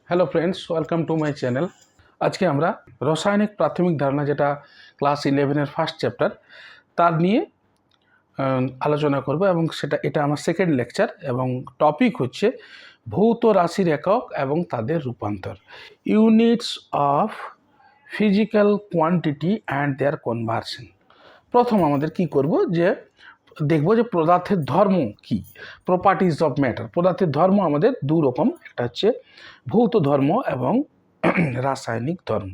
Hello friends, welcome to my channel. আজকে আমরা রাসায়নিক প্রাথমিক ধারণা, যেটা ক্লাস 11-এর ফার্স্ট চ্যাপ্টার, তার নিয়ে আলোচনা করব এবং এটা আমার সেকেন্ড লেকচার এবং টপিক হচ্ছে ভৌত রাশির একক এবং তাদের রূপান্তর, units of physical quantity and their conversion. প্রথম আমাদের কি করব, যে দেখব যে পদার্থের ধর্ম কি, প্রপার্টিজ অফ ম্যাটার। পদার্থের ধর্ম আমাদের দু রকম, একটা হচ্ছে ভৌত ধর্ম এবং রাসায়নিক ধর্ম।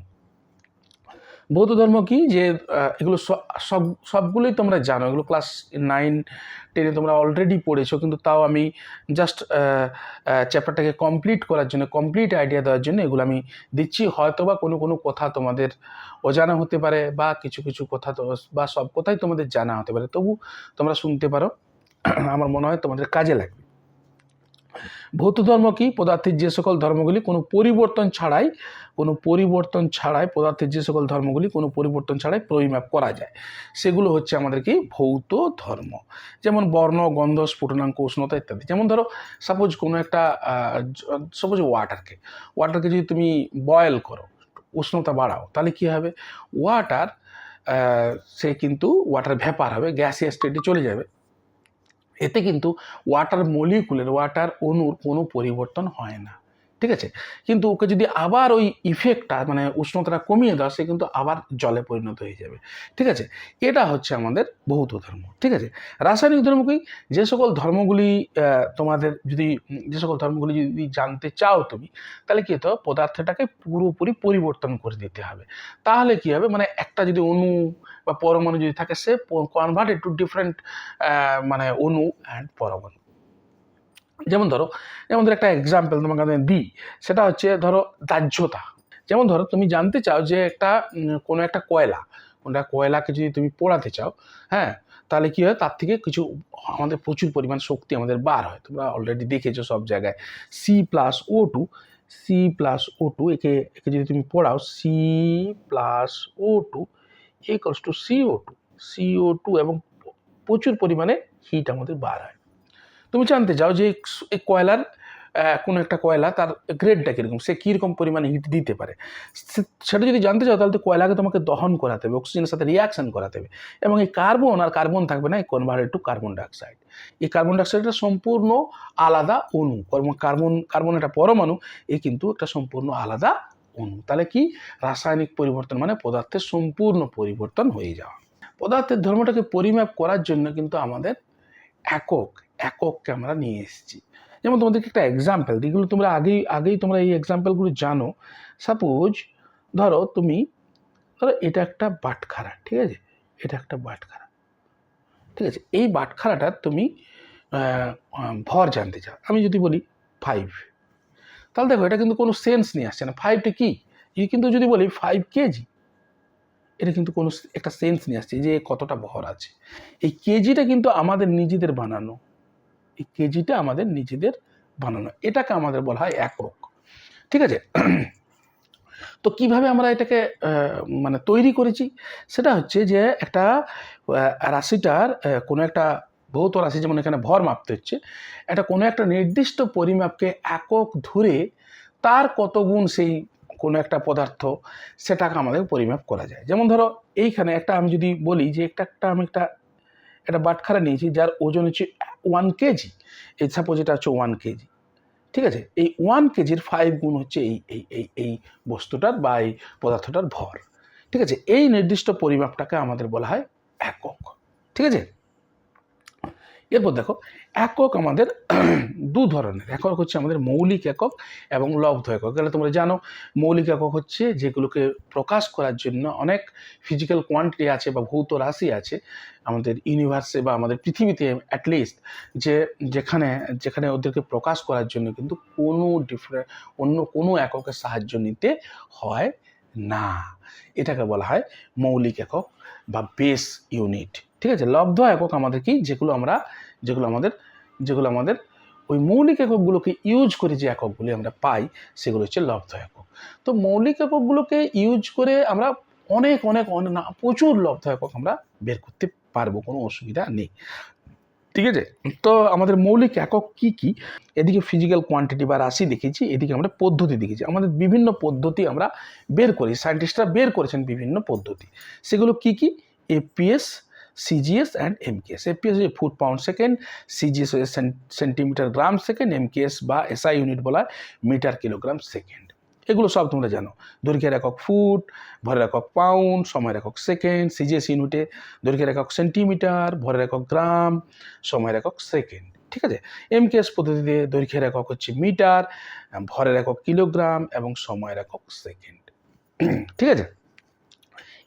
ভৌত ধর্ম কি, যে এগুলো সবগুলোই তোমরা জানো, এগুলো ক্লাস 9-10-এ তোমরা অলরেডি পড়েছো, কিন্তু তাও আমি জাস্ট চ্যাপ্টারটাকে কমপ্লিট করার জন্য, কমপ্লিট আইডিয়া দেওয়ার জন্য এগুলো আমি দিচ্ছি। হয়তো বা কোনো কোনো কথা তোমাদের অজানা হতে পারে, বা কিছু কিছু কথা বা সব কথাই তোমাদের জানা হতে পারে, তবু তোমরা শুনতে পারো, আমার মনে হয় তোমাদের কাজে লাগবে। ভৌত ধর্ম কি, পদার্থের যে সকল ধর্মগুলি কোনো পরিবর্তন ছাড়াই পদার্থের যে সকল ধর্মগুলি কোনো পরিবর্তন ছাড়াই পরিমাপ করা যায়, সেগুলো হচ্ছে আমাদের কি ভৌত ধর্ম। যেমন বর্ণ, গন্ধ, স্ফুটনাঙ্ক, উষ্ণতা ইত্যাদি। যেমন ধরো সাপোজ কোনো একটা ওয়াটারকে যদি তুমি বয়েল করো, উষ্ণতা বাড়াও, তাহলে কি হবে, সে কিন্তু ওয়াটার ভ্যাপার হবে, গ্যাসিয়াস স্টেটে চলে যাবে। এতে কিন্তু ওয়াটার অণুর কোনো পরিবর্তন হয় না, ঠিক আছে। কিন্তু ওকে যদি আবার ওই ইফেক্টটা, মানে উষ্ণতাটা কমিয়ে দেওয়া, সে কিন্তু আবার জলে পরিণত হয়ে যাবে, ঠিক আছে। এটা হচ্ছে আমাদের ভৌত ধর্ম, ঠিক আছে। রাসায়নিক ধর্ম কি, যে সকল ধর্মগুলি যদি জানতে চাও তুমি, তাহলে কি হতো, পদার্থটাকে পুরোপুরি পরিবর্তন করে দিতে হবে। তাহলে কি হবে, মানে একটা যদি অণু বা পরমাণু যদি থাকে, সে কনভার্টেড টু ডিফারেন্ট মানে অণু অ্যান্ড পরমাণু। যেমন ধরো একটা এক্সাম্পল তোমাকে আমি দিই, সেটা হচ্ছে ধরো দাহ্যতা। যেমন ধরো তুমি জানতে চাও যে কোনো একটা কয়লাকে যদি তুমি পোড়াতে চাও, হ্যাঁ, তাহলে কি হয়, তার থেকে কিছু আমাদের প্রচুর পরিমাণ শক্তি আমাদের বার হয়। তোমরা অলরেডি দেখেছো সব জায়গায়, C+O2 একে যদি তুমি পোড়াও, C+O2 ইকুয়ালস টু CO2 এবং প্রচুর পরিমাণে হিট আমাদের বার হয়। তুমি জানতে চাও যে এই কোনো একটা কয়লা, তার গ্রেডটা কীরকম, সে কীরকম পরিমাণে হিট দিতে পারে। সেটা যদি জানতে চাও, তাহলে তো কয়লাকে তোমাকে দহন করাতে হবে, অক্সিজেনের সাথে রিয়াকশন করাতে হবে, এবং এই কার্বন থাকবে না, এই কনভার্টেড টু কার্বন ডাইঅক্সাইড। এই কার্বন ডাইঅক্সাইডটা সম্পূর্ণ আলাদা অণু। কার্বন একটা পরমাণু, এই কিন্তু একটা সম্পূর্ণ আলাদা অণু। তাহলে কি, রাসায়নিক পরিবর্তন মানে পদার্থের সম্পূর্ণ পরিবর্তন হয়ে যাওয়া। পদার্থের ধর্মটাকে পরিমাপ করার জন্য কিন্তু আমাদের একককে আমরা নিয়ে এসেছি। যেমন তোমাদেরকে একটা এক্সাম্পল, যেগুলো তোমরা আগেই তোমরা এই এক্সাম্পলগুলো জানো। সাপোজ ধরো এটা একটা বাটখারা, ঠিক আছে, ঠিক আছে। এই বাটখারাটার তুমি ভর জানতে চাও। আমি যদি বলি 5, তাহলে দেখো এটা কিন্তু কোনো সেন্স নিয়ে আসছে না। 5টা কি, কিন্তু যদি বলি 5 কেজি, এটা কিন্তু কোনো একটা সেন্স নিয়ে আসছে যে কতটা ভর আছে। এই কেজিটা কিন্তু আমাদের নিজেদের বানানো, এটাকে আমাদের বলা হয় একক, ঠিক আছে। তো কিভাবে আমরা এটাকে মানে তৈরি করেছি, সেটা হচ্ছে যে একটা রাশিটার কোনো একটা ভৌত রাশি, যেমন এখানে ভর মাপতে হচ্ছে, কোনো একটা নির্দিষ্ট পরিমাপকে একক ধরে তার কত গুণ সেই কোনো একটা পদার্থ, সেটাকে আমাদের পরিমাপ করা যায়। যেমন ধরো এইখানে আমি যদি বলি যে আমি একটা বাটখারা নিয়েছি, যার ওজন হচ্ছে 1 কেজি। এই সাপোজ এটা হচ্ছে 1 কেজি, ঠিক আছে। এই 1 কেজির 5 গুণ হচ্ছে এই বস্তুটার বা এই পদার্থটার ভর, ঠিক আছে। এই নির্দিষ্ট পরিমাপটাকে আমাদের বলা হয় একক, ঠিক আছে। এরপর দেখো, একক আমাদের দু ধরনের। একক হচ্ছে আমাদের মৌলিক একক এবং লব্ধ একক। তাহলে তোমরা জানো, মৌলিক একক হচ্ছে যেগুলোকে প্রকাশ করার জন্য অনেক ফিজিক্যাল কোয়ান্টিটি আছে বা ভৌত রাশি আছে আমাদের ইউনিভার্সে বা আমাদের পৃথিবীতে অ্যাটলিস্ট, যেখানে ওদেরকে প্রকাশ করার জন্য কিন্তু অন্য কোনো এককের সাহায্য নিতে হয় না। এটাকে বলা হয় মৌলিক একক বা বেস ইউনিট, ঠিক আছে। লব্ধ একক আমাদের কি, যেগুলো আমাদের ওই মৌলিক এককগুলোকে ইউজ করে যে এককগুলি আমরা পাই, সেগুলো হচ্ছে লব্ধ একক। তো মৌলিক এককগুলোকে ইউজ করে আমরা প্রচুর লব্ধ একক আমরা বের করতে পারবো, কোনো অসুবিধা নেই। ঠিক আছে। তো আমাদের মৌলিক একক কি কি, এদিকে ফিজিক্যাল কোয়ান্টিটি বা রাশি দেখেছি, এদিকে আমরা পদ্ধতি দেখেছি। আমাদের বিভিন্ন পদ্ধতি আমরা বের করি, সায়েন্টিস্টরা বের করেছেন বিভিন্ন পদ্ধতি। সেগুলো কি কি? APS, CGS and MKS. APS হচ্ছে ফুট পাউন্ড সেকেন্ড, সিজিএস হচ্ছে সেন্টিমিটার গ্রাম সেকেন্ড, এমকেএস বা এসআই ইউনিট বলা হয় মিটার কিলোগ্রাম সেকেন্ড। এগুলো সব তোমরা জানো। দৈর্ঘ্যের একক ফুট, ভরের একক পাউন্ড, সময়ের একক সেকেন্ড। সিজিএস ইউনিটে দৈর্ঘ্যের একক সেন্টিমিটার, ভরের একক গ্রাম, সময়ের একক সেকেন্ড। ঠিক আছে। এমকেএস পদ্ধতিতে দৈর্ঘ্যের একক হচ্ছে মিটার, ভরের একক কিলোগ্রাম এবং সময়ের একক সেকেন্ড। ঠিক আছে।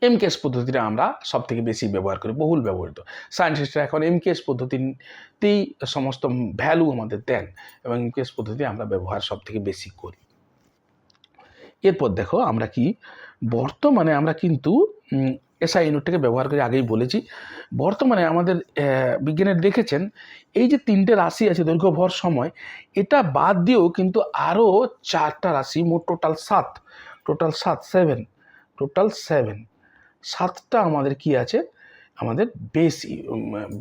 এমকেএস পদ্ধতিটা আমরা সব থেকে বেশি ব্যবহার করি, বহুল ব্যবহৃত। সায়েন্টিস্টরা এখন এমকেএস পদ্ধতিতেই সমস্ত ভ্যালু আমাদের দেন এবং এমকেএস পদ্ধতি আমরা ব্যবহার সব থেকে বেশি করি। এরপর দেখো আমরা কি বর্তমানে আমরা কিন্তু এসআই ইউনিটটাকে ব্যবহার করে আগেই বলেছি। বর্তমানে আমাদের বিজ্ঞানীরা দেখেছেন এই যে 3টে রাশি আছে দৈর্ঘ্য ভর সময়, এটা বাদ দিয়েও কিন্তু আরও 4টা রাশি, মোট টোটাল 7টা আমাদের কি আছে, আমাদের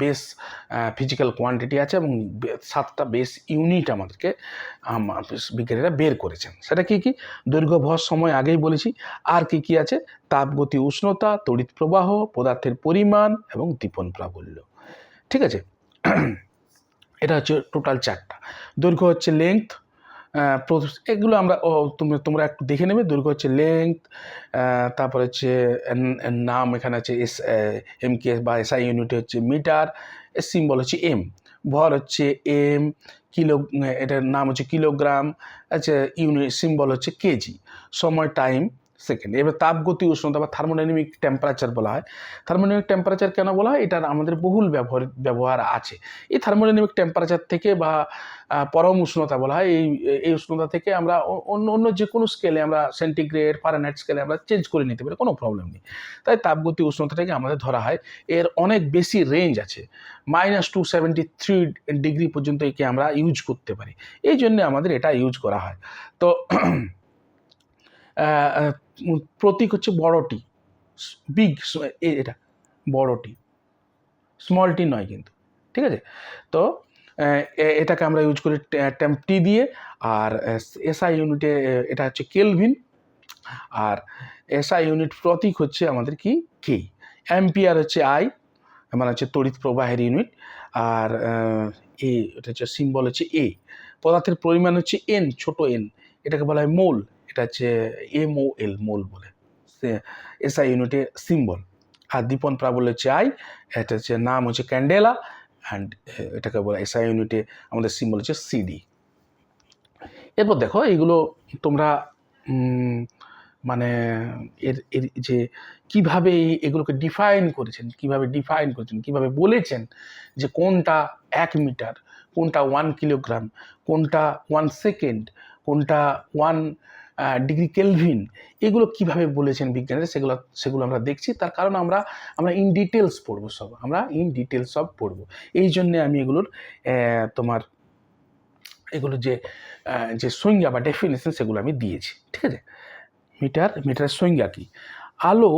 বেস ফিজিক্যাল কোয়ান্টিটি আছে এবং 7টা বেস ইউনিট আমাদেরকে বিজ্ঞানীরা বের করেছেন। সেটা কি কি? দৈর্ঘ্য ভর সময় আগেই বলেছি। আর কি কি আছে? তাপ, গতি, উষ্ণতা, তড়িৎ প্রবাহ, পদার্থের পরিমাণ এবং দীপন প্রাবল্য। ঠিক আছে। এটা হচ্ছে টোটাল 4টা। দৈর্ঘ্য হচ্ছে লেংথ, এগুলো আমরা তোমরা একটু দেখে নেবে। দৈর্ঘ্য হচ্ছে লেংথ, তারপর হচ্ছে নাম এখানে আছে এমকেএস বা এসআই ইউনিট হচ্ছে মিটার, সিম্বল হচ্ছে এম। ভর হচ্ছে এম, কিলো, এটার নাম হচ্ছে কিলোগ্রাম, আচ্ছা ইউনিট সিম্বল হচ্ছে কেজি, সময় টাইম সেকেন্ড। এবার তাপ, গতি, উষ্ণতা বা থার্মোডাইনামিক টেম্পারেচার বলা হয়। থার্মোডাইনামিক টেম্পারেচার কেন বলা হয়? এটার আমাদের বহুল ব্যবহার আছে। এই থার্মোডাইনামিক টেম্পারেচার থেকে বা পরম উষ্ণতা বলা হয়, এই উষ্ণতা থেকে আমরা অন্য যে কোনো স্কেলে আমরা সেন্টিগ্রেড, ফারেনহাইট স্কেলে আমরা চেঞ্জ করে নিতে পারি, কোনো প্রবলেম নেই। তাই তাপগতি উষ্ণতাটাকে আমাদের ধরা হয়। এর অনেক বেশি রেঞ্জ আছে, -273 ডিগ্রি পর্যন্ত একে আমরা ইউজ করতে পারি। এই জন্য আমাদের এটা ইউজ করা হয়। তো প্রতীক হচ্ছে বড় টি, বিগ, এটা বড় টি, স্মল টি নয় কিন্তু। ঠিক আছে। তো এটাকে আমরা ইউজ করি টি দিয়ে। আর এসআই ইউনিটে এটা হচ্ছে কেলভিন। আর এসআই ইউনিট প্রতীক হচ্ছে আমাদের কি? কে। অ্যাম্পিয়ার হচ্ছে আই, মানে হচ্ছে তড়িৎ প্রবাহের ইউনিট। আর এটা হচ্ছে সিম্বল হচ্ছে এ। পদার্থের পরিমাণ হচ্ছে এন, ছোট এন, এটাকে বলা হয় মোল। এটা হচ্ছে MOL, মোল বলে এসআই ইউনিটে সিম্বল। আর দীপন প্রাবল্য হচ্ছে আই, এটা হচ্ছে নাম হচ্ছে ক্যান্ডেলা, অ্যান্ড এটাকে বলা এসআই ইউনিটে আমাদের সিম্বল হচ্ছে CD। এরপর দেখো এগুলো তোমরা মানে এর যে কিভাবে এগুলোকে ডিফাইন করেছেন, কিভাবে বলেছেন যে কোনটা 1 মিটার, কোনটা 1 কিলোগ্রাম, কোনটা 1 সেকেন্ড, কোনটা 1 ডিগ্রি কেলভিন, এগুলো কিভাবে বলেছেন বিজ্ঞানীরা, সেগুলো আমরা দেখছি। তার কারণ আমরা ইন ডিটেলস পড়বো, সব পড়বো। এই জন্যে আমি এগুলোর তোমার এগুলো যে সংজ্ঞা বা ডেফিনেশন সেগুলো আমি দিয়েছি। ঠিক আছে। মিটারের সংজ্ঞা কি? আলো,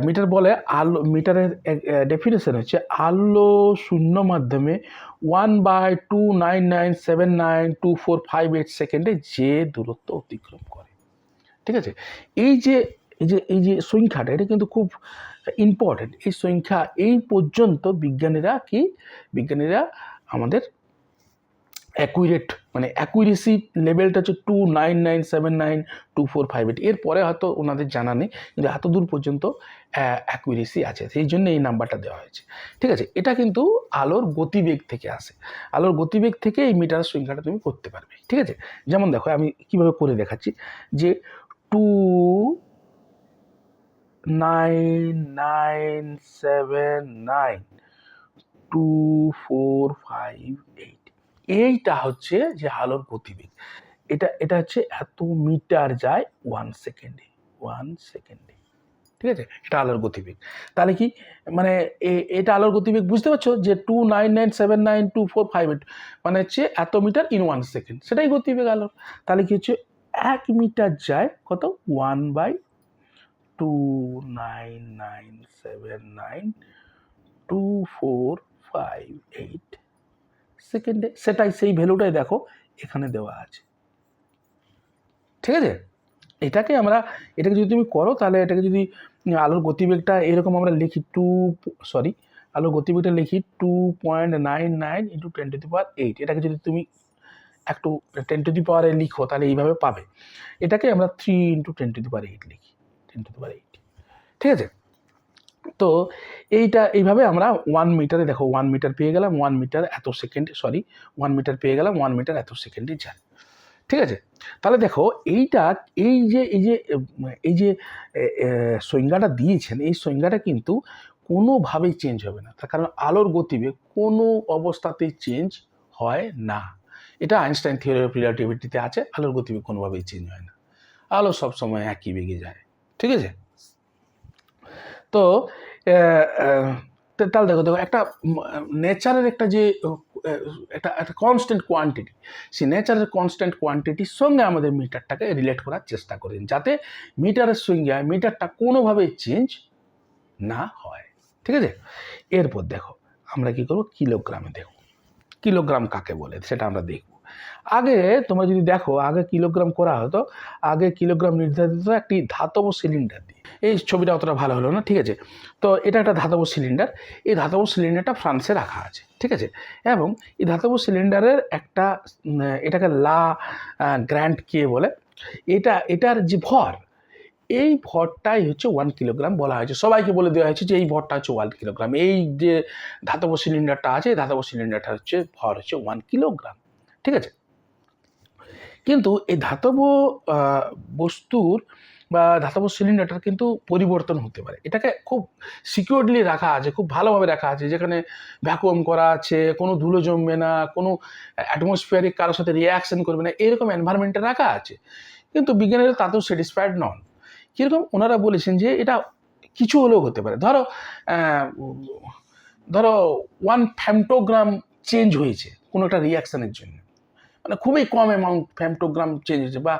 মিটার বলে আলো, মিটারের ডেফিনেশন হচ্ছে আলো শূন্য মাধ্যমে 1/299792458 সেকেন্ডে যে দূরত্ব অতিক্রম করে। ঠিক আছে। এই যে সংখ্যাটা, এটা কিন্তু খুব ইম্পর্টেন্ট। এই সংখ্যা এই পর্যন্ত বিজ্ঞানীরা আমাদের অ্যাকুরেট, মানে অ্যাকুরেসি লেভেলটা হচ্ছে 299792458। এরপরে হয়তো ওনাদের জানা নেই, কিন্তু এত দূর পর্যন্ত অ্যাকুরেসি আছে, সেই জন্য এই নাম্বারটা দেওয়া হয়েছে। ঠিক আছে। এটা কিন্তু আলোর গতিবেগ থেকে আসে। আলোর গতিবেগ থেকে এই মিটারের সংখ্যাটা তুমি করতে পারবে। ঠিক আছে। যেমন দেখো আমি কিভাবে করে দেখাচ্ছি, যে 299792458, এইটা হচ্ছে যে আলোর গতিবেগ। এটা হচ্ছে এত মিটার যায় 1 সেকেন্ডে। ঠিক আছে। এটা আলোর গতিবেগ। তাহলে কি মানে এটা আলোর গতিবেগ, বুঝতে পারছো যে 299792458 মানে হচ্ছে এত মিটার ইন 1 সেকেন্ড, সেটাই গতিবেগ আলোর। তাহলে কি হচ্ছে 1 মিটার যায় কত? 1/299792458 2.58 সেকেন্ডে, সেটাই সেই ভ্যালুটাই দেখো এখানে দেওয়া আছে। ঠিক আছে, এটাকে যদি তুমি করো তাহলে এটাকে যদি আলোর গতিবেগটা এরকম আমরা লিখি আলোর গতিবেগটা লিখি 2.99 × 10⁸, এটাকে যদি তুমি একটু 10⁸ লিখো তাহলে এইভাবে পাবে। এটাকে আমরা 3 × 10⁸ লিখি, 10⁸। ঠিক আছে, তো এইভাবে আমরা 1 মিটারে দেখো 1 মিটার পেয়ে গেলাম, 1 মিটার এত সেকেন্ড, 1 মিটার পেয়ে গেলাম, 1 মিটার এত সেকেন্ডে যায়। ঠিক আছে, তাহলে দেখো এই যে সংজ্ঞাটা দিয়েছেন, এই সংজ্ঞাটা কিন্তু কোনোভাবেই চেঞ্জ হবে না, তার কারণ আলোর গতিবেগ কোনো অবস্থাতেই চেঞ্জ হয় না। এটা আইনস্টাইন থিওরি অফ রিলেটিভিটিতে আছে, আলোর গতিবেগ কোনোভাবেই চেঞ্জ হয় না, আলো সবসময় একই বেগে যায়। ঠিক আছে, তো তাহলে দেখো একটা নেচারের একটা যে একটা কনস্ট্যান্ট কোয়ান্টিটি, সেই নেচারের কনস্ট্যান্ট কোয়ান্টিটির সঙ্গে আমাদের মিটারটাকে রিলেট করার চেষ্টা করেন, যাতে মিটারের সঙ্গে মিটারটা কোনোভাবেই চেঞ্জ না হয়। ঠিক আছে, এরপর দেখো আমরা কি করবো, কিলোগ্রামে দেখো কিলোগ্রাম কাকে বলে সেটা আমরা দেখব। আগে তোমরা যদি দেখো, আগে কিলোগ্রাম করা হতো, আগে কিলোগ্রাম নির্ধারিত একটি ধাতব সিলিন্ডার দিয়ে। এই ছবিটা অতটা ভালো হলো না। ঠিক আছে, তো এটা একটা ধাতব সিলিন্ডার, এই ধাতব সিলিন্ডারটা ফ্রান্সে রাখা আছে। ঠিক আছে, এবং এই ধাতব সিলিন্ডারের এটাকে লা গ্র্যান্ড কে বলে, এটার যে ভর, এই ভরটাই হচ্ছে 1 কিলোগ্রাম বলা হয়েছে। সবাইকে বলে দেওয়া হয়েছে যে এই ভরটা হচ্ছে 1 কিলোগ্রাম। এই যে ধাতব সিলিন্ডারটা আছে, এই ধাতব সিলিন্ডারটা হচ্ছে ভর হচ্ছে 1 কিলোগ্রাম। ঠিক আছে, কিন্তু এই ধাতব বস্তুর বা ধাতব সিলিন্ডারটার কিন্তু পরিবর্তন হতে পারে। এটাকে খুব সিকিউরলি রাখা আছে, খুব ভালোভাবে রাখা আছে, যেখানে ভ্যাকুয়াম করা আছে, কোনো ধুলো জমবে না, কোনো অ্যাটমসফিয়ারিক কারোর সাথে রিয়াকশন করবে না, এরকম এনভায়রনমেন্টে রাখা আছে। কিন্তু বিজ্ঞানীরা তাতেও স্যাটিসফাইড নন। কীরকম, ওনারা বলেছেন যে এটা কিছু হলেও হতে পারে। ধরো 1 ফেমটোগ্রাম চেঞ্জ হয়েছে কোনো একটা রিয়াকশানের জন্য, মানে খুবই কম অ্যামাউন্ট ফেমটোগ্রাম চেঞ্জ হয়েছে, বা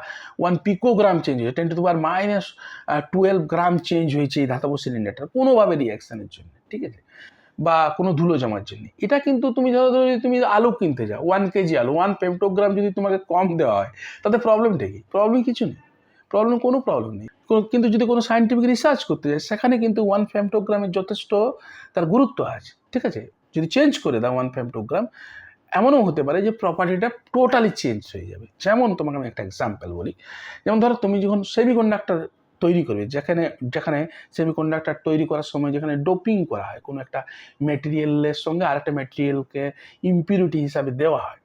1 পিকোগ্রাম চেঞ্জ হয়েছে, 10⁻⁻12 গ্রাম চেঞ্জ হয়েছে এই ধাতব সিলিন্ডারটা কোনোভাবে রিয়াকশানের জন্য। ঠিক আছে, বা কোনো ধুলো জমার জন্য। এটা কিন্তু তুমি ধরো যদি তুমি আলু কিনতে যাও, 1 কেজি আলু, 1 ফেমটোগ্রাম যদি তোমাকে কম দেওয়া হয়, তাতে প্রবলেমটা কি? প্রবলেম কিছু নেই, কোনো প্রবলেম নেই। কিন্তু যদি কোনো সায়েন্টিফিক রিসার্চ করতে যায়, সেখানে কিন্তু 1 ফেমটোগ্রামের যথেষ্ট তার গুরুত্ব আছে। ঠিক আছে, যদি চেঞ্জ করে দাও 1 ফেমটোগ্রাম, এমনও হতে পারে যে প্রপার্টিটা টোটালি চেঞ্জ হয়ে যাবে। যেমন তোমাকে আমি একটা এক্সাম্পল বলি, যেমন ধরো তুমি যখন সেমিকন্ডাক্টর তৈরি করবে, যেখানে সেমিকন্ডাক্টর তৈরি করার সময় যেখানে ডোপিং করা হয়, কোনো একটা ম্যাটেরিয়ালের সঙ্গে আরেকটা ম্যাটেরিয়ালকে ইম্পিউরিটি হিসাবে দেওয়া হয়,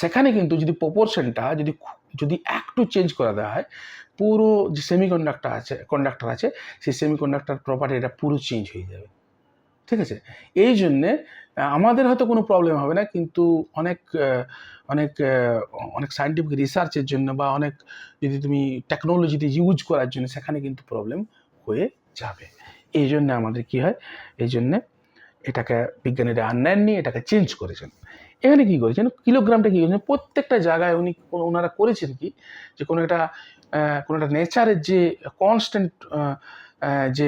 সেখানে কিন্তু যদি প্রপোর্শনটা যদি একটু চেঞ্জ করা দেওয়া হয়, পুরো যে কন্ডাক্টর আছে সেই সেমিকন্ডাক্টর প্রপার্টি এটা পুরো চেঞ্জ হয়ে যাবে। ঠিক আছে, এই জন্যে আমাদের হয়তো কোনো প্রবলেম হবে না, কিন্তু অনেক সায়েন্টিফিক রিসার্চের জন্য বা অনেক যদি তুমি টেকনোলজিতে ইউজ করার জন্য সেখানে কিন্তু প্রবলেম হয়ে যাবে। এই জন্য আমাদের কি হয়, এই জন্যে এটাকে বিজ্ঞানীরা আর নেননি, এটাকে চেঞ্জ করেছেন। এখানে কী করেছেন, কিলোগ্রামটা কী করেছেন, প্রত্যেকটা জায়গায় ওনারা করেছেন কি, যে কোনো একটা নেচারের যে কনস্ট্যান্ট যে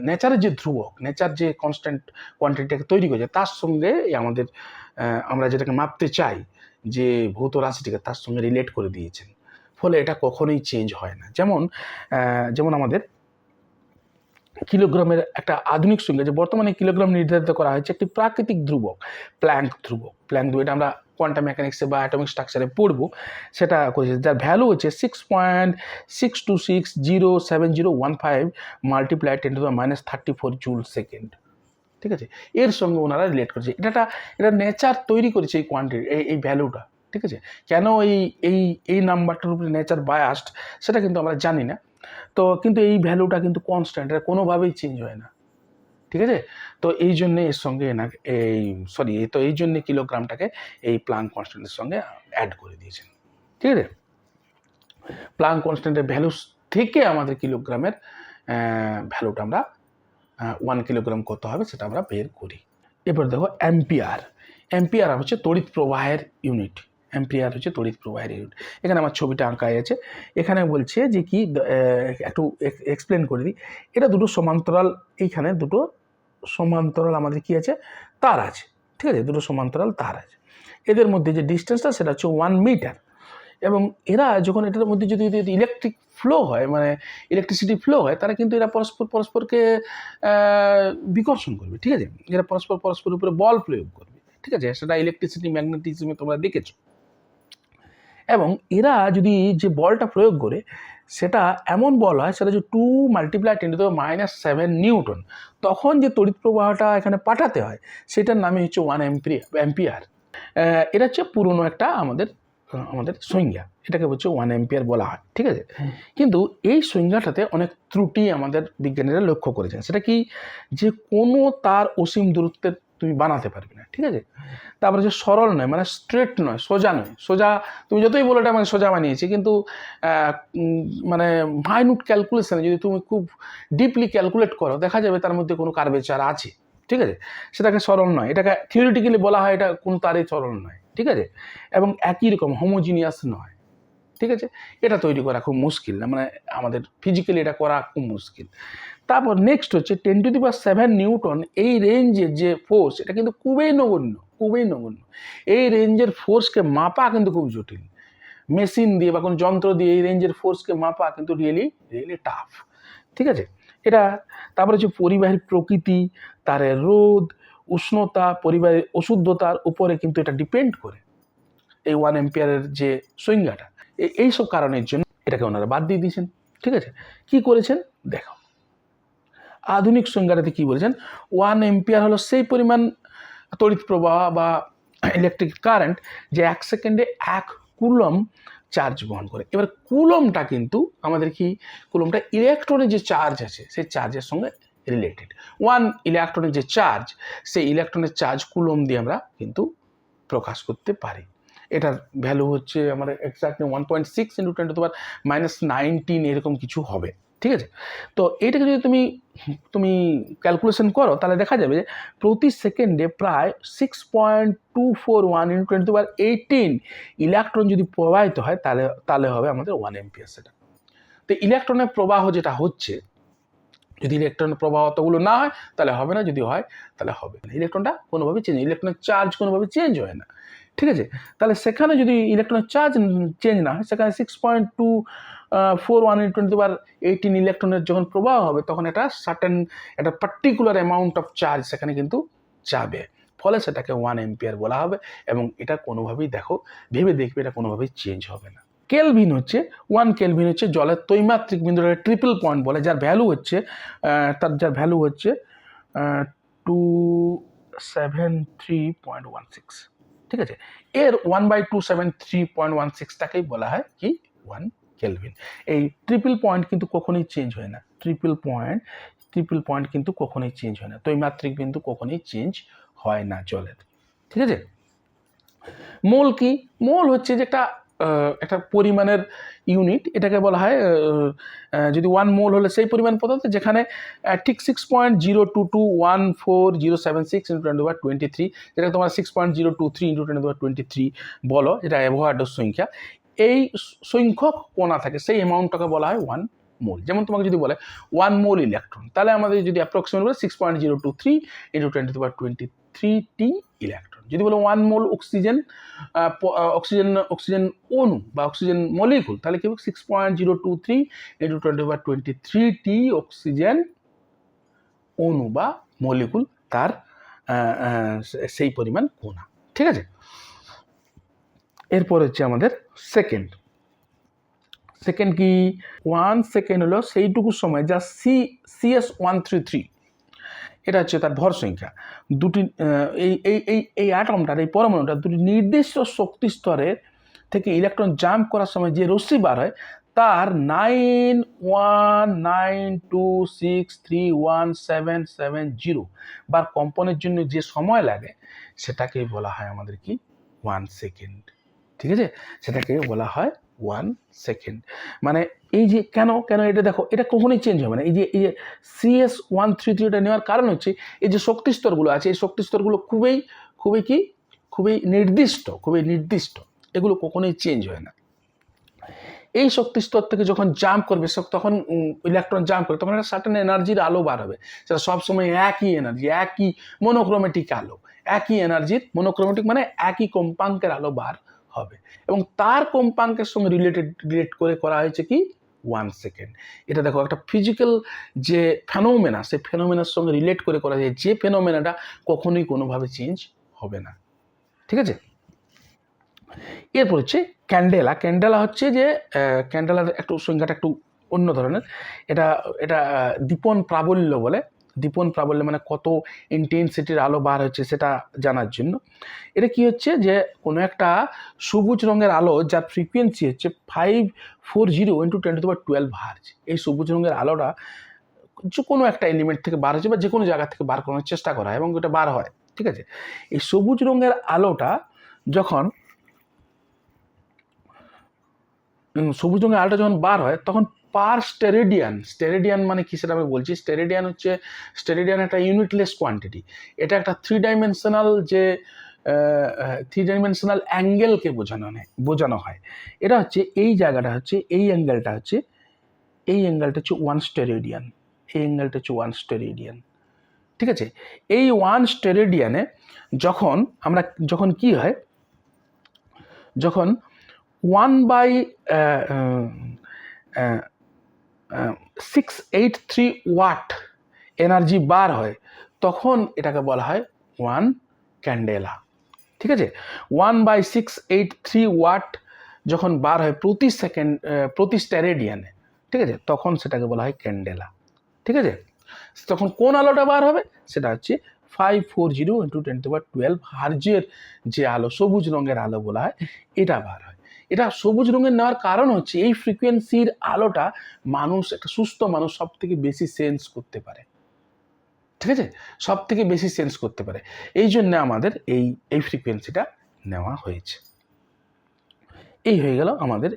নেচারের যে ধ্রুবক, নেচার যে কনস্ট্যান্ট কোয়ান্টিটিটাকে তৈরি করেছে, তার সঙ্গে আমরা যেটাকে মাপতে চাই যে ভৌত রাশিটিকে, তার সঙ্গে রিলেট করে দিয়েছেন। ফলে এটা কখনোই চেঞ্জ হয় না। যেমন আমাদের কিলোগ্রামের একটা আধুনিক সংজ্ঞা, যে বর্তমানে কিলোগ্রাম নির্ধারিত করা হয়েছে একটি প্রাকৃতিক ধ্রুবক, প্ল্যাঙ্ক ধ্রুবক। এটা আমরা কোয়ান্টাম মেকানিক্সে বা অ্যাটমিক স্ট্রাকচারে পড়বো, সেটা করেছে, যার ভ্যালু হচ্ছে 6.62607015 মাল্টিপ্লাই 10⁻34 জুল সেকেন্ড। ঠিক আছে, এর সঙ্গে ওনারা রিলেট করেছে। এটা নেচার তৈরি করেছে এই কোয়ান্টিটি, এই ভ্যালুটা। ঠিক আছে, কেন এই নাম্বারটার উপরে নেচার বায়াসড সেটা কিন্তু আমরা জানি না। তো কিন্তু এই ভ্যালুটা কিন্তু কনস্ট্যান্ট, এটা কোনোভাবেই চেঞ্জ হয় না। ঠিক আছে, তো এই জন্যে এর সঙ্গে এই জন্যে কিলোগ্রামটাকে এই প্লাঙ্ক কনস্ট্যান্টের সঙ্গে অ্যাড করে দিয়েছেন। ঠিক আছে, প্লাঙ্ক কনস্ট্যান্টের ভ্যালু থেকে আমাদের কিলোগ্রামের ভ্যালুটা আমরা 1 কিলোগ্রাম কত হবে সেটা আমরা বের করি। এবার দেখো অ্যাম্পিয়ার হচ্ছে তড়িৎ প্রবাহের ইউনিট। অ্যাম্পিয়ার হচ্ছে তড়িৎ প্রবাহের ইউনিট। এখানে আমার ছবিটা আঁকা আছে। এখানে বলছে যে কি, একটু এক্সপ্লেন করে দিই। এটা দুটো সমান্তরাল, এইখানে দুটো সমান্তরাল আমাদের কি আছে, তার আছে, ঠিক আছে, দুটো সমান্তরাল তার আছে। এদের মধ্যে যে ডিস্টেন্সটা সেটা হচ্ছে 1 মিটার। এবং এরা যখন এটার মধ্যে যদি ইলেকট্রিক ফ্লো হয়, মানে ইলেকট্রিসিটি ফ্লো হয়, তারা কিন্তু এরা পরস্পরকে বিকর্ষণ করবে, ঠিক আছে, এরা পরস্পরের উপরে বল প্রয়োগ করবে, ঠিক আছে, সেটা ইলেকট্রিসিটি ম্যাগনেটিজমে তোমরা দেখেছো। এবং এরা যদি যে বলটা প্রয়োগ করে সেটা এমন বল হয়, সেটা যে 2 × 10⁻⁷ নিউটন, তখন যে তড়িৎ প্রবাহটা এখানে পাঠাতে হয় সেটার নামে হচ্ছে 1 অ্যাম্পিয়ার। এটা হচ্ছে পুরনো একটা আমাদের সংজ্ঞা, এটাকে হচ্ছে 1 অ্যাম্পিয়ার বলা হয়, ঠিক আছে। কিন্তু এই সংজ্ঞাটাতে অনেক ত্রুটি আমাদের বিজ্ঞানীরা লক্ষ্য করেছেন। সেটা কি, যে কোনো তার অসীম দূরত্বের তুমি বানাতে পারবে না, ঠিক আছে। তারপরে যে সরল নয়, মানে স্ট্রেট নয়, সোজা নয়, সোজা তুমি যতই বলো এটা মানে সোজা বানিয়েছি, কিন্তু মানে মাইনুট ক্যালকুলেশনে যদি তুমি খুব ডিপলি ক্যালকুলেট করো, দেখা যাবে তার মধ্যে কোনো কার্ভেচার আছে, ঠিক আছে, সেটাকে সরল নয়। এটাকে থিওরিটিক্যালি বলা হয় এটা কোন তারই সরল নয়, ঠিক আছে, এবং একই রকম হোমোজিনিয়াস নয়, ঠিক আছে। এটা তৈরি করা খুব মুশকিল, মানে আমাদের ফিজিক্যালি এটা করা খুব মুশকিল। তারপর নেক্সট হচ্ছে 10⁷ নিউটন, এই রেঞ্জের যে ফোর্স, এটা কিন্তু খুবই নগণ্য। এই রেঞ্জের ফোর্সকে মাপা কিন্তু খুব জটিল, মেশিন দিয়ে বা কোনো যন্ত্র দিয়ে এই রেঞ্জের ফোর্সকে মাপা কিন্তু রিয়েলি টাফ, ঠিক আছে। এটা তারপরে হচ্ছে পরিবাহীর প্রকৃতি, তারের রোধ, উষ্ণতা, পরিবাহীর অশুদ্ধতার উপরে কিন্তু এটা ডিপেন্ড করে এই 1 অ্যাম্পিয়ারের যে সংজ্ঞাটা। এইসব কারণের জন্য এটাকে ওনারা বাদ দিয়ে দিয়েছেন, ঠিক আছে। কি করেছেন দেখো, আধুনিক সংজ্ঞাটাতে কি বলেছেন, 1 অ্যাম্পিয়ার হলো সেই পরিমাণ তড়িৎ প্রবাহ বা ইলেকট্রিক কারেন্ট যে 1 সেকেন্ডে 1 কুলম চার্জ বহন করে। এবার কুলমটা কিন্তু আমাদের কি, কুলমটা ইলেকট্রনের যে চার্জ আছে সেই চার্জের সঙ্গে রিলেটেড। 1 ইলেকট্রনের যে চার্জ, সেই ইলেকট্রনের চার্জ কুলম দিয়ে আমরা কিন্তু প্রকাশ করতে পারি। এটার ভ্যালু হচ্ছে আমাদের এক্স্যাক্টলি 1.6 × 10⁻⁹ এরকম কিছু হবে, ঠিক আছে। তো এইটাকে যদি তুমি ক্যালকুলেশন করো, তাহলে দেখা যাবে প্রতি সেকেন্ডে প্রায় 6.241 × 10⁻18 ইলেকট্রন যদি প্রবাহিত হয়, তাহলে হবে আমাদের 1 অ্যাম্পিয়ার। সেটা তো ইলেকট্রনের প্রবাহ যেটা হচ্ছে, যদি ইলেকট্রনের প্রবাহ অতগুলো না হয় তাহলে হবে না, যদি হয় তাহলে হবে না। ইলেকট্রনটা কোনোভাবে চেঞ্জ, ইলেকট্রনের চার্জ কোনোভাবে চেঞ্জ হয় না, ঠিক আছে। তাহলে সেখানে যদি ইলেকট্রনের চার্জ চেঞ্জ না হয়, সেখানে 6.241 × 10⁻18 ইলেকট্রনের যখন প্রবাহ হবে, তখন এটা একটা পার্টিকুলার অ্যামাউন্ট অফ চার্জ সেখানে কিন্তু যাবে, ফলে সেটাকে 1 অ্যাম্পিয়ার বলা হবে। এবং এটা কোনোভাবেই ভেবে দেখবে এটা কোনোভাবেই চেঞ্জ হবে না। কেলভিন হচ্ছে 1 কেলভিন হচ্ছে জলের তৈমাত্রিক বিন্দুর ট্রিপল পয়েন্ট বলে, যার ভ্যালু হচ্ছে 273.16, ঠিক আছে। এর 1/273.16টাকেই বলা হয় কি 1 কেলভিন। এই ট্রিপল পয়েন্ট কিন্তু কখনোই চেঞ্জ হয় না, ট্রিপল পয়েন্ট কিন্তু কখনোই চেঞ্জ হয় না, তৈমাত্রিক বিন্দু কখনোই চেঞ্জ হয় না জলের, ঠিক আছে। মোল কি, মোল হচ্ছে যে একটা পরিমাণের ইউনিট, এটাকে বলা হয় যদি 1 মোল হলে সেই পরিমাণ পদার্থ যেখানে ঠিক 6.02214076 × 10⁻23, যেটা তোমার 6.023 × 10⁻23 বলো, যেটা অ্যাভোগাড্রোর সংখ্যা, এই সংখ্যক কণা থাকে, সেই অ্যামাউন্টটাকে বলা হয় 1 মোল। যেমন তোমাকে যদি বলে 1 মোল ইলেকট্রন, তাহলে আমাদের যদি অ্যাপ্রক্সিমেট বলে 6.023 × 10⁻23 ইলেকট্রন। যদি বলে 1 মোল অক্সিজেন অণু বা অক্সিজেন মলিকুল, তাহলে কি হবে 6.023 × 10⁻23 অক্সিজেন অণু বা মলিকুল, তার সেই পরিমাণ কণা, ঠিক আছে। এরপর হচ্ছে আমাদের সেকেন্ড কি, 1 সেকেন্ড হলো সেইটুকু সময় যা CS133, এটা হচ্ছে তার ভর সংখ্যা। দুটি এই অ্যাটমটার, এই পরমাণুটা দুটি নির্দিষ্ট শক্তি স্তরের থেকে ইলেকট্রন জাম্প করার সময় যে রশ্মি বার হয়, তার 91926317770 বার কম্পনের জন্য যে সময় লাগে, সেটাকেই বলা হয় আমাদের কি 1 সেকেন্ড, ঠিক আছে। সেটাকে বলা হয় 1 সেকেন্ড। মানে এই যে কেন এটা দেখো, এটা কখনোই চেঞ্জ হবে না। এই যে CS133 এটা নেওয়ার কারণ হচ্ছে এই যে শক্তি স্তরগুলো আছে, এই শক্তি স্তরগুলো খুবই নির্দিষ্ট, এগুলো কখনোই চেঞ্জ হয় না। এই শক্তি স্তর থেকে যখন জাম্প করবে তখন ইলেকট্রন জাম্প করবে, তখন একটা সার্টেন এনার্জির আলো বার হবে। সেটা সবসময় একই এনার্জি, একই মনোক্রোমেটিক আলো, একই এনার্জির মনোক্রোমেটিক মানে একই কম্পাঙ্কের আলো বার হবে, এবং তার কম্পাঙ্কের সঙ্গে রিলেট করে করা হয়েছে কি 1 সেকেন্ড। এটা দেখো একটা ফিজিক্যাল যে ফেনোমেনা, সেই ফেনোমেনার সঙ্গে রিলেট করে করা যায়, যে ফেনোমেনাটা কখনোই কোনোভাবে চেঞ্জ হবে না। ঠিক আছে, এরপর হচ্ছে ক্যান্ডেলা। ক্যান্ডেলা হচ্ছে যে ক্যান্ডেলার একটু সংজ্ঞাটা একটু অন্য ধরনের। এটা এটা দীপন প্রাবল্য বলে। দীপন প্রাবল্য মানে কত ইন্টেন্সিটির আলো বার হচ্ছে সেটা জানার জন্য। এটা কি হচ্ছে যে কোনো একটা সবুজ রঙের আলো যার ফ্রিকোয়েন্সি হচ্ছে 540 × 10⁻12 হার্জ। এই সবুজ রঙের আলোটা যে কোনো একটা এলিমেন্ট থেকে বার হচ্ছে বা যে কোনো জায়গা থেকে বার করার চেষ্টা করা হয় এবং এটা বার হয়। ঠিক আছে, এই সবুজ রঙের আলোটা যখন সবুজ রঙের আলোটা যখন বার হয় তখন পার স্টেরেডিয়ান মানে কি সেটা আমি বলছি। স্টেরেডিয়ান একটা ইউনিটলেস কোয়ান্টিটি। এটা একটা 3 ডাইমেনশনাল যে 3 ডাইমেনশনাল অ্যাঙ্গেলকে বোঝানো হয়। এটা হচ্ছে এই জায়গাটা হচ্ছে এই অ্যাঙ্গেলটা হচ্ছে 1 স্টেরেডিয়ান। এই অ্যাঙ্গেলটা হচ্ছে 1 স্টেরেডিয়ান। ঠিক আছে, এই 1 স্টেরেডিয়ানে যখন কি হয়, যখন 1/683 ওয়াট এনার্জি বার হয় তখন এটাকে বলা হয় 1 ক্যান্ডেলা। ঠিক আছে, 1/683 ওয়াট যখন বার হয় প্রতি স্টেরেডিয়ানে, ঠিক আছে, তখন সেটাকে বলা হয় ক্যান্ডেলা। ঠিক আছে, তখন কোন আলোটা বার হবে, সেটা হচ্ছে 540 × 10⁻12 হার্জের যে আলো, সবুজ রঙের আলো বলা হয়, এটা বার হয়। এটা সবুজ রঙের নেওয়ার কারণ হচ্ছে এই ফ্রিকোয়েন্সির আলোটা একটা সুস্থ মানুষ সব থেকে বেশি সেন্স করতে পারে। ঠিক আছে, সব থেকে বেশি সেন্স করতে পারে, এই জন্য আমাদের এই ফ্রিকোয়েন্সিটা নেওয়া হয়েছে। এই হয়ে গেল আমাদের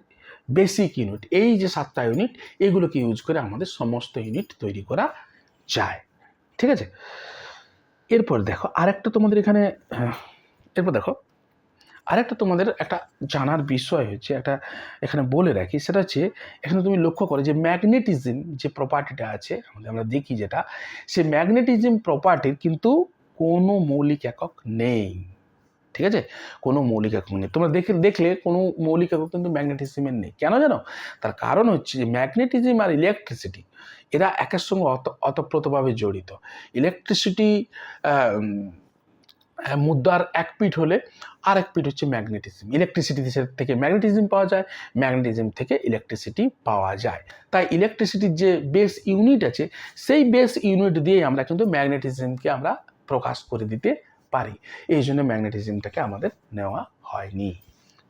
বেসিক ইউনিট। এই যে 7টা ইউনিট, এগুলোকে ইউজ করে আমাদের সমস্ত ইউনিট তৈরি করা যায়। ঠিক আছে, এরপর দেখো আরেকটা তোমাদের একটা জানার বিষয় হচ্ছে, একটা এখানে বলে রাখি, সেটা হচ্ছে এখানে তুমি লক্ষ্য করো যে ম্যাগনেটিজম যে প্রপার্টিটা আছে আমরা দেখি, যেটা সেই ম্যাগনেটিজম প্রপার্টির কিন্তু কোনো মৌলিক একক নেই। ঠিক আছে, কোনো মৌলিক একক নেই। তোমরা দেখলে কোনো মৌলিক একক কিন্তু ম্যাগনেটিজমের নেই। কেন জানো? তার কারণ হচ্ছে যে ম্যাগনেটিজম আর ইলেকট্রিসিটি এরা একের সঙ্গে অতপ্রতভাবে জড়িত। ইলেকট্রিসিটি মুদ্রার এক পিঠ হলে আর এক পিঠ হচ্ছে ম্যাগনেটিজম। ইলেকট্রিসিটি থেকে ম্যাগনেটিজম পাওয়া যায়, ম্যাগনেটিজম থেকে ইলেকট্রিসিটি পাওয়া যায়। তাই ইলেকট্রিসিটির যে বেস ইউনিট আছে, সেই বেস ইউনিট দিয়ে আমরা কিন্তু ম্যাগনেটিজমকে আমরা প্রকাশ করে দিতে পারি। এই জন্য ম্যাগনেটিজমটাকে আমাদের নেওয়া হয়নি।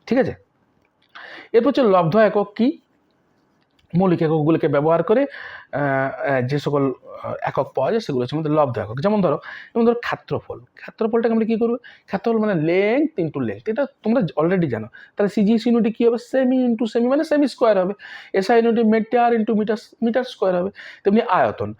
ঠিক আছে, এরপর হচ্ছে লব্ধ একক কি? মৌলিক এককগুলোকে ব্যবহার করে যে সকল একক পাওয়া যায় সেগুলো হচ্ছে আমাদের লব্ধ একক। যেমন ধরো ক্ষেত্রফলটাকে আমরা কী করবো? ক্ষেত্রফল মানে লেংথ ইন্টু লেংথ, এটা তোমরা অলরেডি জানো। তাহলে সিজিএস ইউনিটে কী হবে? সেমি ইন্টু সেমি মানে সেমি স্কোয়ার হবে। এসআই ইউনিটে মিটার ইন্টু মিটার স্কোয়ার হবে। তেমনি আয়তন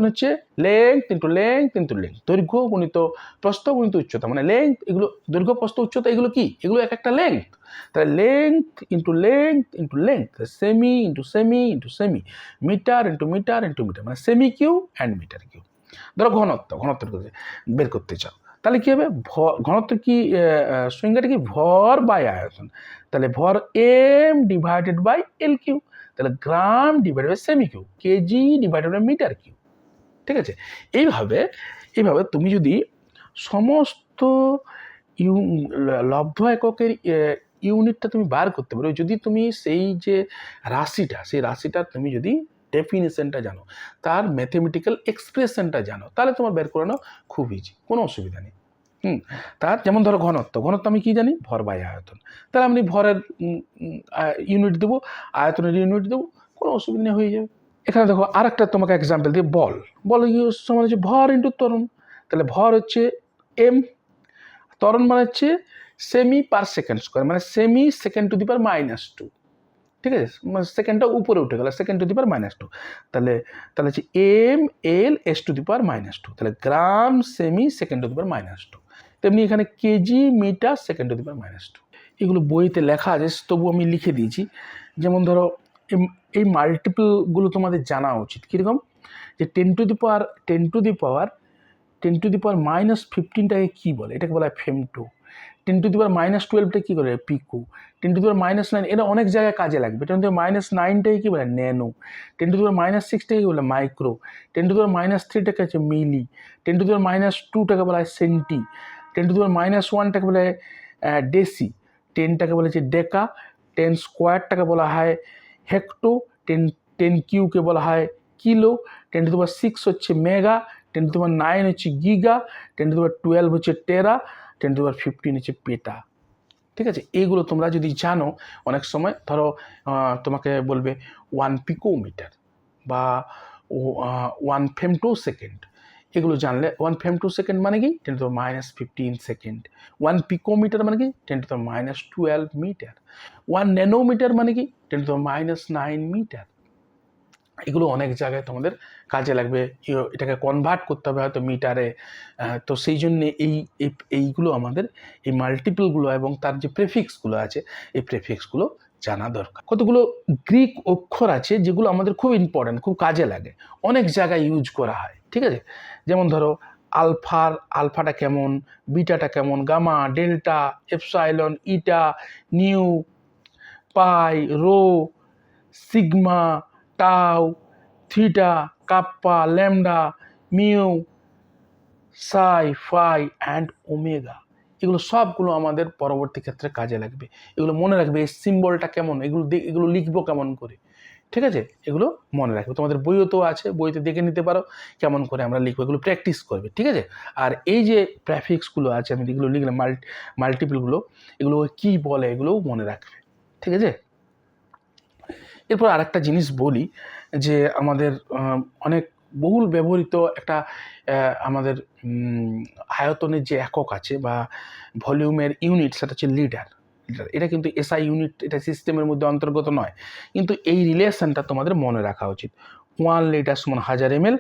হচ্ছে length into length into length, দৈর্ঘ্য গুণিত প্রস্থ গুণিত উচ্চতা, মানে লেংথ, এগুলো দৈর্ঘ্য প্রস্থ উচ্চতা, এগুলো কি? এগুলো এক একটা লেংথ। তাহলে length into length into length, semi into semi into semi, metre into metre into metre, মানে semi Q and metre Q. ধরো ঘনত্ব বের করতে চাও, তাহলে কি হবে? ঘনত্ব কি সংজ্ঞাটা কি? ভর বাই আয়তন। তাহলে ভর M divided by L Q, তাহলে gram divided by semi Q, KG divided by metre Q. ঠিক আছে, এইভাবে তুমি যদি সমস্ত লব্ধ এককের ইউনিটটা তুমি বার করতে পারো, যদি তুমি সেই রাশিটা তুমি যদি ডেফিনিশনটা জানো, তার ম্যাথমেটিক্যাল এক্সপ্রেশনটা জানো, তাহলে তোমার বের করানো খুব ইজি, কোনো অসুবিধা নেই। তার যেমন ধরো ঘনত্ব আমি কি জানি? ভর বাই আয়তন। তাহলে আমি ভরের ইউনিট দেবো, আয়তনের ইউনিট দেবো, কোনো অসুবিধা নেই, হয়ে যাবে। এখানে দেখো আরেকটা তোমাকে এক্সাম্পল দিই, বল সমান হচ্ছে ভর ইন্টু ত্বরণ। তাহলে ভর হচ্ছে এম, ত্বরণ মানে হচ্ছে সেমি পার সেকেন্ড স্কোয়ার, মানে semi second to the power -2। ঠিক আছে, মানে সেকেন্ডটা উপরে উঠে গেল, সেকেন্ড টু দি পাওয়ার -2। তাহলে হচ্ছে M L S to the power -2, তাহলে gram semi second to the power -2। তেমনি এখানে KG metre second to the power -2। এগুলো বইতে লেখা আছে, তবু আমি লিখে দিয়েছি। যেমন ধরো এই মাল্টিপলগুলো তোমাদের জানা উচিত। কীরকম? যে 10 টু দি পাওয়ার -15টাকে কী বলে? এটাকে বলা হয় ফেমটো। 10 টু দি পাওয়ার -12টা কী করে? পিকো। 10 টু দি পাওয়ার -9 এটা অনেক জায়গায় কাজে লাগবে। 10 টু দি পাওয়ার -9টাকে কী বলে? ন্যানো। 10 টু দি পাওয়ার -6টাকে বলে মাইক্রো। 10 টু দি পাওয়ার -3টাকে হচ্ছে মিলি। 10 টু দি পাওয়ার -2টাকে বলা হয় সেন্টি। 10 টু দি পাওয়ার -1টাকে বলে ডেসি। 10টাকে বলা হচ্ছে ডেকা। 10 স্কোয়ারটাকে বলা হয় হেক্টো। 10 কিউকে বলা হয় কিলো। 10 টু দি পাওয়ার 6 হচ্ছে মেগা। 10 টু দি পাওয়ার 9 হচ্ছে গিগা। 10 টু দি পাওয়ার 12 হচ্ছে টেরা। 10 টু দি পাওয়ার 15 হচ্ছে পেটা। ঠিক আছে, এইগুলো তোমরা যদি জানো, অনেক সময় ধরো তোমাকে বলবে 1 পিকোমিটার বা 1 ফেমটো সেকেন্ড, এগুলো জানলে 1 ফেমটো সেকেন্ড মানে কি? 10 to the power -15 second. 1 picometre মানে কি? 10 to the power -12 metre. 1 nanometre মানে কি? 10 টু দি পাওয়ার -9 মিটার। এগুলো অনেক জায়গায় তোমাদের কাজে লাগবে। এটাকে কনভার্ট করতে হবে হয়তো মিটারে। তো সেই জন্যে এইগুলো আমাদের, এই মাল্টিপলগুলো এবং তার যে প্রেফিক্সগুলো আছে, এই প্রেফিক্সগুলো জানা দরকার। কতগুলো গ্রিক অক্ষর আছে যেগুলো আমাদের খুব ইম্পর্ট্যান্ট, খুব কাজে লাগে, অনেক জায়গায় ইউজ করা হয়। ঠিক আছে, যেমন ধরো আলফাটা কেমন, বিটাটা কেমন, gamma, delta, epsilon, eta, nu, pi, rho, sigma, tau, theta, kappa, lambda, mu, psi, phi and omega. এগুলো সবগুলো আমাদের পরবর্তী ক্ষেত্রে কাজে লাগবে। এগুলো মনে রাখবে, এই সিম্বলটা কেমন, এগুলো লিখবো কেমন করে। ঠিক আছে, এগুলো মনে রাখবে। তোমাদের বইও তো আছে, বইতে দেখে নিতে পারো কেমন করে আমরা লিখবো, এগুলো প্র্যাকটিস করবে। ঠিক আছে, আর এই যে প্রেফিক্সগুলো আছে, আমি এগুলো লিখলাম, মাল্টিপলগুলো, এগুলো কি বলে, এগুলোও মনে রাখবে। ঠিক আছে, এরপর আরেকটা জিনিস বলি, যে আমাদের অনেক বহুল ব্যবহৃত একটা আমাদের আয়তনের যে একক আছে বা ভলিউমের ইউনিট, সেটা হচ্ছে লিটার। এটা কিন্তু এসআই ইউনিট, এটা সিস্টেমের মধ্যে অন্তর্গত নয়, কিন্তু এই রিলেশনটা তোমাদের মনে রাখা উচিত। 1 লিটার সমান 1000 ml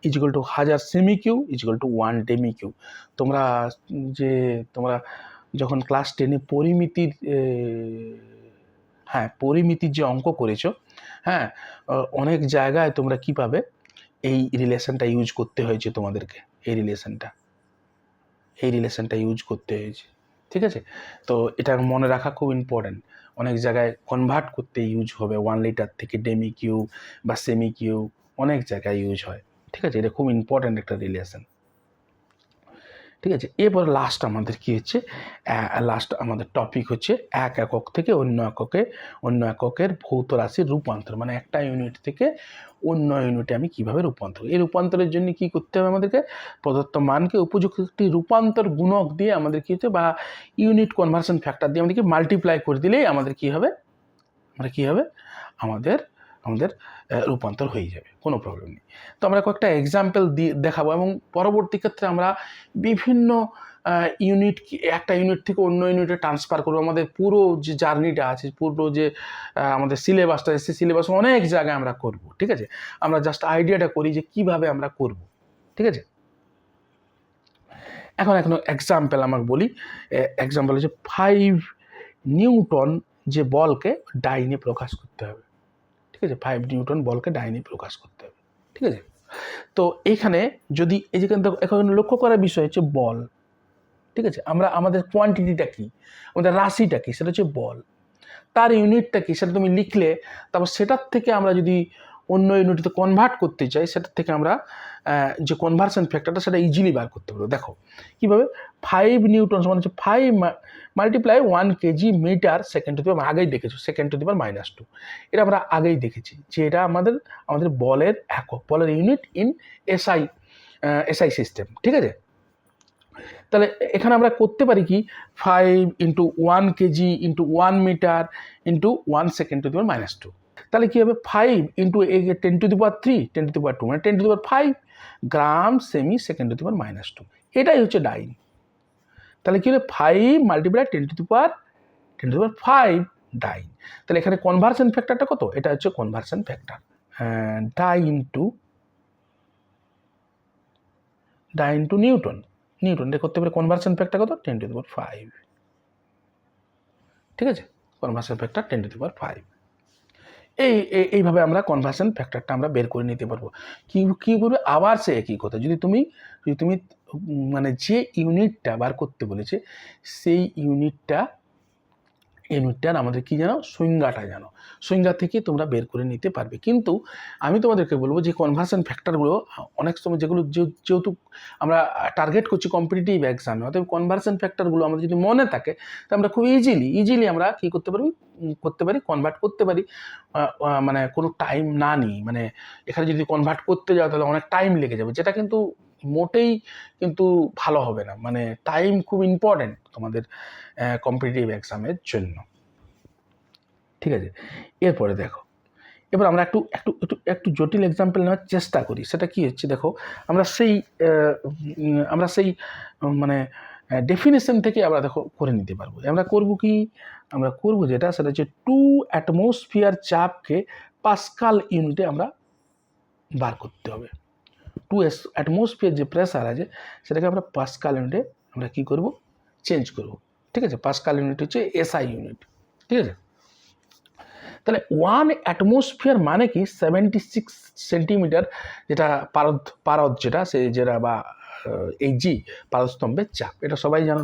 ইজিক্যাল টু 1000 সেমি কিউ ইজিক্যাল টু 1 ডেমি কিউ। তোমরা যখন ক্লাস 10-এ পরিমিতির যে অঙ্ক করেছো, হ্যাঁ, অনেক জায়গায় তোমরা কি পাবে, এই রিলেশনটা ইউজ করতে হয়েছে তোমাদেরকে, এই রিলেশনটা ইউজ করতে হয়েছে। ঠিক আছে, তো এটা মনে রাখা খুব ইম্পর্ট্যান্ট। অনেক জায়গায় কনভার্ট করতে ইউজ হবে, 1 লিটার থেকে ডেমি কিউ বা সেমি কিউ, অনেক জায়গায় ইউজ হয়। ঠিক আছে, এটা খুব ইম্পর্ট্যান্ট একটা রিলেশন। ঠিক আছে, এরপর লাস্ট আমাদের টপিক হচ্ছে এক একক থেকে অন্য এককের ভৌত রাশির রূপান্তর, মানে একটা ইউনিট থেকে অন্য ইউনিটে আমি কিভাবে রূপান্তর। এই রূপান্তরের জন্য কি করতে হবে আমাদেরকে? প্রদত্ত মানকে উপযুক্ত একটি রূপান্তর গুণক দিয়ে আমাদের কি হচ্ছে, বা ইউনিট কনভার্সন ফ্যাক্টর দিয়ে আমাদেরকে মাল্টিপ্লাই করে দিলেই আমাদের কি হবে, আমাদের রূপান্তর হয়ে যাবে, কোনো প্রবলেম নেই। তো আমরা কয়েকটা এক্সাম্পল দিয়ে দেখাবো, এবং পরবর্তী ক্ষেত্রে আমরা বিভিন্ন একটা ইউনিট থেকে অন্য ইউনিটে ট্রান্সফার করবো। আমাদের পুরো যে জার্নিটা আছে, পুরো যে আমাদের সিলেবাসটা আছে, সিলেবাস অনেক জায়গায় আমরা করব। ঠিক আছে, আমরা জাস্ট আইডিয়াটা করি যে কিভাবে আমরা করব। ঠিক আছে, এখন এক্সাম্পল আমাকে বলি। এক্সাম্পল হচ্ছে 5 নিউটন যে বলকে ডাইনে প্রকাশ করতে হবে। ঠিক আছে, 5 নিউটন বলকে ডাইনে প্রকাশ করতে হবে। ঠিক আছে, তো এইখানে যদি এই যেখানে এখন লক্ষ্য করার বিষয় হচ্ছে বল। ঠিক আছে, আমাদের কোয়ান্টিটিটা কি, আমাদের রাশিটা কি, সেটা হচ্ছে বল। তার ইউনিটটা কি, সেটা তুমি লিখলে, তারপর সেটার থেকে আমরা যদি অন্য ইউনিটে কনভার্ট করতে চাই, সেটার থেকে আমরা যে কনভার্সন ফ্যাক্টরটা, সেটা ইজিলি বার করতে পারবো। দেখো কীভাবে, 5 নিউটন সমান হচ্ছে 5 multiply 1 KG metre second to the power, আগেই দেখেছো, সেকেন্ড টু দি পাওয়ার -2। এটা আমরা আগেই দেখেছি যে এটা আমাদের বলের একক, বলের ইউনিট ইন এসআই সিস্টেম। ঠিক আছে, তাহলে এখানে আমরা করতে পারি কি, 5 into 1 KG into 1 metre into 1 second to the power -2। তাহলে কী হবে, 5 into 10 to the power 3 10 to the power 2, মানে 10 to the power 5 gram semi second to the power -2। এটাই হচ্ছে ডাইন। তাহলে কী হবে, 5 মাল্টিপ্লাই 10 টু দি পাওয়ার 5 ডাইন। তাহলে এখানে কনভার্সন ফ্যাক্টরটা কত, এটা হচ্ছে conversion factor. Die into Newton, এটা করতে পারে কনভার্সন ফ্যাক্টর কত, 10 টু দি পাওয়ার 5। ঠিক আছে, কনভার্সন ফ্যাক্টর 10⁵। এইভাবে আমরা কনভার্সন ফ্যাক্টরটা আমরা বের করে নিতে পারবো। কী করবে, আবার সে একই কথা, যদি তুমি মানে যে ইউনিটটা বার করতে বলেছে সেই ইউনিটটার আমাদের কি জানো, সংজ্ঞাটা জানো, সংজ্ঞা থেকে তোমরা বের করে নিতে পারবে। কিন্তু আমি তোমাদেরকে বলবো যে কনভার্সন ফ্যাক্টরগুলো অনেক সময় যেগুলো যেহেতু আমরা টার্গেট করছি কম্পিটিটিভ এক্সামে, অতএব কনভার্সন ফ্যাক্টরগুলো আমাদের যদি মনে থাকে তো আমরা খুব ইজিলি আমরা কী করতে পারি কনভার্ট করতে পারি, মানে কোনো টাইম না নিই। মানে এখানে যদি কনভার্ট করতে যাও তাহলে অনেক টাইম লেগে যাবে, যেটা কিন্তু মোটেই কিন্তু ভালো হবে না। মানে টাইম খুব ইম্পর্ট্যান্ট তোমাদের কম্পিটিটিভ এক্সামের জন্য, ঠিক আছে। এরপরে দেখো, এবার আমরা একটু জটিল এক্সাম্পল নেওয়ার চেষ্টা করি। সেটা কি হচ্ছে দেখো, আমরা সেই মানে ডেফিনেশন থেকে আমরা দেখো করে নিতে পারবো। আমরা করবো যেটা, সেটা হচ্ছে 2 অ্যাটমসফিয়ার চাপকে পাস্কাল ইউনিটে আমরা বার করতে হবে। 2 অ্যাটমসফিয়ার যে প্রেসার আছে সেটাকে আমরা পাস্কাল ইউনিটে আমরা কী করব, চেঞ্জ করব, ঠিক আছে। পাস্কাল ইউনিট হচ্ছে এসআই ইউনিট, ঠিক আছে। তাহলে 1 অ্যাটমসফিয়ার মানে কি 76 সেন্টিমিটার, যেটা পারদ যেটা বা এই জি পারদস্তম্ভের চাপ, এটা সবাই জানো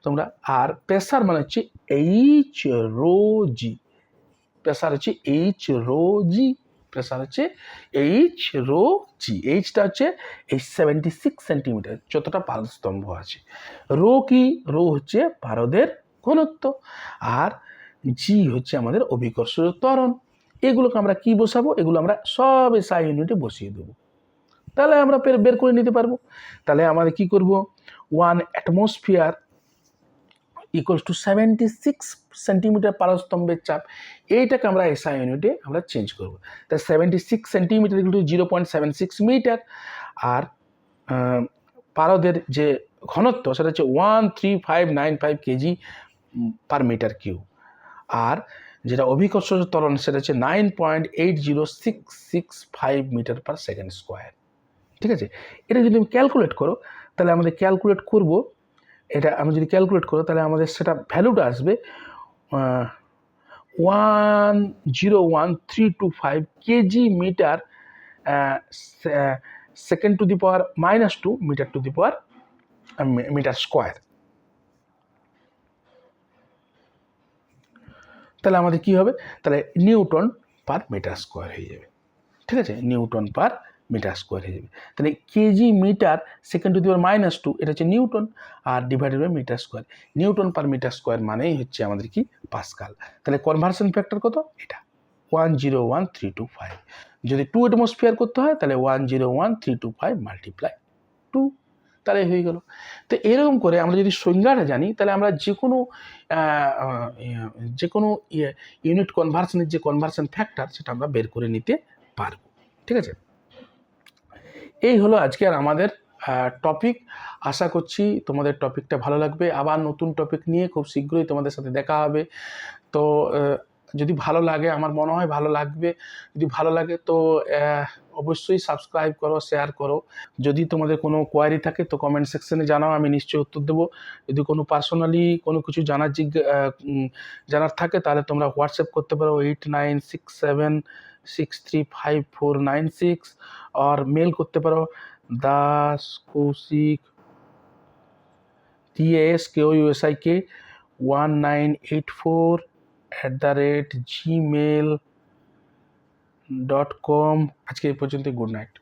তোমরা। আর প্রেসার মানে হচ্ছে এইচ রো জি, প্রেসার হচ্ছে এইচ রো জি, এইচটা হচ্ছে এই 76 সেন্টিমিটার যতটা পারদস্তম্ভ আছে। রো হচ্ছে পারদের ঘনত্ব, আর জি হচ্ছে আমাদের অভিকর্ষজ ত্বরণ। এগুলোকে আমরা কি বসাবো, এগুলো আমরা সব এসআই ইউনিটে বসিয়ে দেবো, তাহলে আমরা বের করে নিতে পারবো। তাহলে আমাদের কি করব, 1 অ্যাটমসফিয়ার ইকুয়ালস টু 76 সেন্টিমিটার পারস্তম্ভের চাপ, এইটাকে আমরা এসআই ইউনিটে আমরা চেঞ্জ করবো। তাই 76 সেন্টিমিটার ইকুয়াল টু 0.76 মিটার, আর পারদের যে ঘনত্ব সেটা হচ্ছে 13595 কেজি পার মিটার কিউব, আর যেটা অভিকর্ষজ ত্বরণ সেটা হচ্ছে 9.80665 মিটার পার সেকেন্ড স্কোয়ার, ঠিক আছে। এটা যদি তুমি ক্যালকুলেট করো তাহলে আমি যদি ক্যালকুলেট করো তাহলে আমাদের সেটা ভ্যালুটা আসবে 101,325 KG metre second to the power -2 metre to the power metre square. তাহলে আমাদের কি হবে, তাহলে নিউটন পার মিটার স্কোয়ার হয়ে যাবে, ঠিক আছে, নিউটন পার মিটার স্কোয়ার হয়ে যাবে। তাহলে KG metre second to the power -2 এটা হচ্ছে নিউটন, আর divided by metre square, newton per metre square মানেই হচ্ছে আমাদের কি পাস্কাল। তাহলে কনভার্সন ফ্যাক্টর কত, এটা 101,325। যদি 2 অ্যাটমসফিয়ার করতে হয় তাহলে 101,325 মাল্টিপ্লাই 2, তাহলে হয়ে গেল। তো এরকম করে আমরা যদি সংজ্ঞাটা জানি তাহলে আমরা যে কোনো ইউনিট কনভার্সনের যে কনভার্সন ফ্যাক্টর সেটা আমরা বের করে নিতে পারবো, ঠিক আছে। এই হলো আজকের আমাদের টপিক। আশা করছি তোমাদের টপিকটা ভালো লাগবে। আবার নতুন টপিক নিয়ে খুব শীঘ্রই তোমাদের সাথে দেখা হবে। তো যদি ভালো লাগে, আমার মনে হয় ভালো লাগবে, যদি ভালো লাগে তো অবশ্যই সাবস্ক্রাইব করো, শেয়ার করো। যদি তোমাদের কোনো কোয়ারি থাকে তো কমেন্ট সেকশনে জানাও, আমি নিশ্চয়ই উত্তর দেবো। যদি কোনো পার্সোনালি কোনো কিছু জানার থাকে তাহলে তোমরা হোয়াটসঅ্যাপ করতে পারো 8967635496, আর মেল করতে পারো daskoushik daskoushik1984@gmail.com। আজকে এই পর্যন্ত, গুড নাইট।